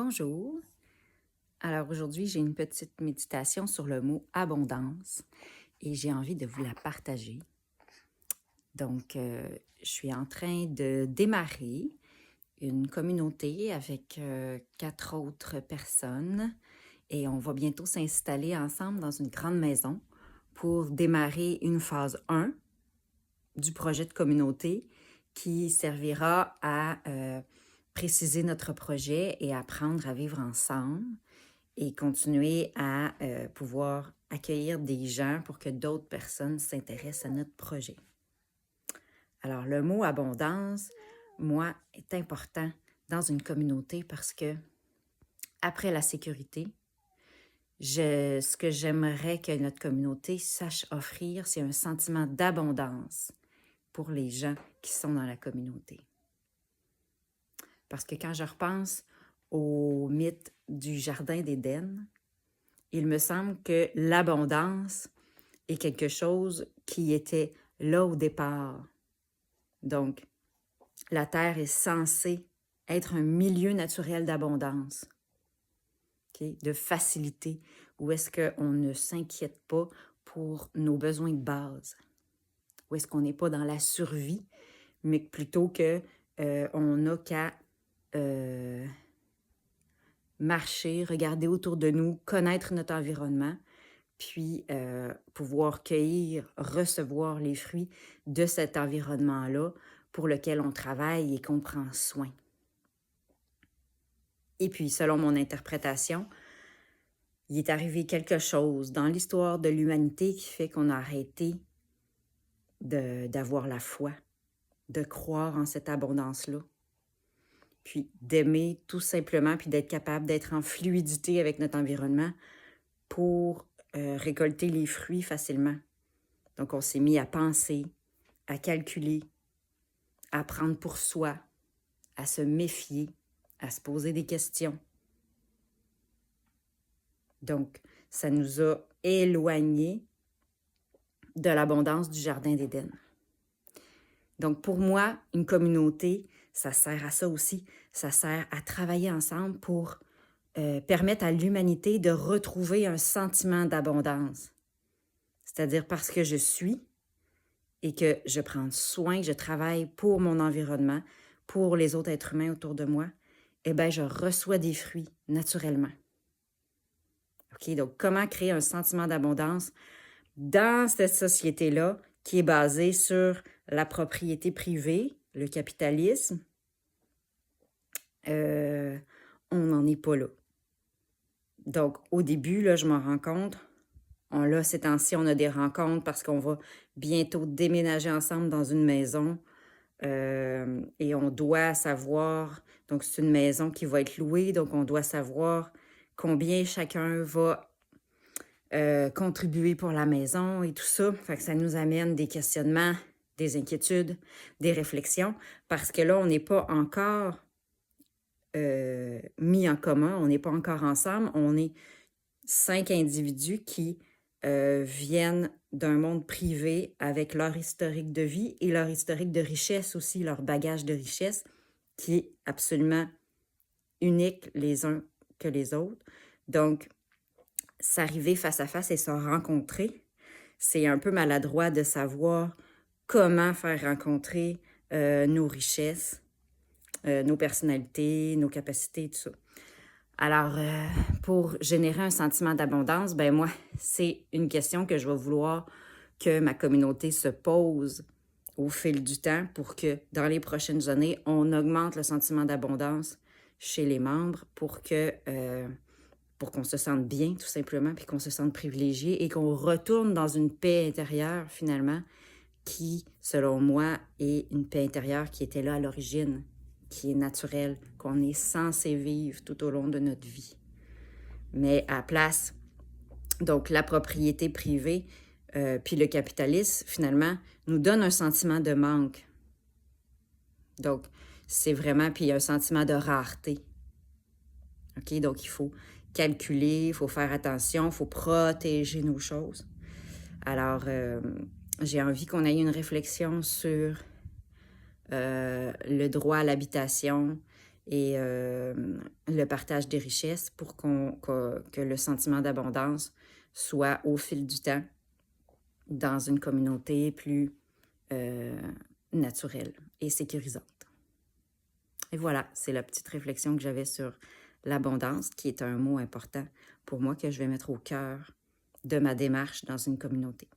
Bonjour. Alors aujourd'hui, j'ai une petite méditation sur le mot abondance et j'ai envie de vous la partager. Donc, je suis en train de démarrer une communauté avec 4 autres personnes et on va bientôt s'installer ensemble dans une grande maison pour démarrer une phase 1 du projet de communauté qui servira à préciser notre projet et apprendre à vivre ensemble et continuer à pouvoir accueillir des gens pour que d'autres personnes s'intéressent à notre projet. Alors, le mot abondance, moi, est important dans une communauté parce que, après la sécurité, ce que j'aimerais que notre communauté sache offrir, c'est un sentiment d'abondance pour les gens qui sont dans la communauté. Parce que quand je repense au mythe du Jardin d'Éden, il me semble que l'abondance est quelque chose qui était là au départ. Donc, la Terre est censée être un milieu naturel d'abondance, de facilité, où est-ce qu'on ne s'inquiète pas pour nos besoins de base, où est-ce qu'on n'est pas dans la survie, mais plutôt qu'on n'a qu'à marcher, regarder autour de nous, connaître notre environnement, puis pouvoir cueillir, recevoir les fruits de cet environnement-là pour lequel on travaille et qu'on prend soin. Et puis, selon mon interprétation, il est arrivé quelque chose dans l'histoire de l'humanité qui fait qu'on a arrêté d'avoir la foi, de croire en cette abondance-là, puis d'aimer tout simplement, puis d'être capable d'être en fluidité avec notre environnement pour récolter les fruits facilement. Donc, on s'est mis à penser, à calculer, à prendre pour soi, à se méfier, à se poser des questions. Donc, ça nous a éloignés de l'abondance du Jardin d'Éden. Donc, pour moi, une communauté, ça sert à ça aussi. Ça sert à travailler ensemble pour permettre à l'humanité de retrouver un sentiment d'abondance. C'est-à-dire parce que je suis et que je prends soin, je travaille pour mon environnement, pour les autres êtres humains autour de moi, eh bien, je reçois des fruits naturellement. OK? Donc, comment créer un sentiment d'abondance dans cette société-là qui est basée sur la propriété privée, le capitalisme? On n'en est pas là. Donc, au début, là, je m'en rends compte. Là, ces temps-ci, on a des rencontres parce qu'on va bientôt déménager ensemble dans une maison. Et on doit savoir, donc c'est une maison qui va être louée, donc on doit savoir combien chacun va contribuer pour la maison et tout ça. Fait que ça nous amène des questionnements, des inquiétudes, des réflexions, parce que là, on n'est pas encore mis en commun, on n'est pas encore ensemble, on est 5 individus qui viennent d'un monde privé avec leur historique de vie et leur historique de richesse aussi, leur bagage de richesse qui est absolument unique les uns que les autres. Donc, s'arriver face à face et se rencontrer, c'est un peu maladroit de savoir comment faire rencontrer nos richesses, nos personnalités, nos capacités, tout ça. Alors, pour générer un sentiment d'abondance, ben moi, c'est une question que je vais vouloir que ma communauté se pose au fil du temps pour que dans les prochaines années, on augmente le sentiment d'abondance chez les membres pour qu'on se sente bien, tout simplement, puis qu'on se sente privilégié et qu'on retourne dans une paix intérieure, finalement, qui, selon moi, est une paix intérieure qui était là à l'origine, qui est naturelle, qu'on est censé vivre tout au long de notre vie. Mais à place, donc la propriété privée, puis le capitalisme, finalement, nous donne un sentiment de manque. Donc, c'est vraiment, puis un sentiment de rareté. OK? Donc, il faut calculer, il faut faire attention, il faut protéger nos choses. Alors, j'ai envie qu'on ait une réflexion sur le droit à l'habitation et le partage des richesses pour que le sentiment d'abondance soit au fil du temps dans une communauté plus naturelle et sécurisante. Et voilà, c'est la petite réflexion que j'avais sur l'abondance, qui est un mot important pour moi que je vais mettre au cœur de ma démarche dans une communauté.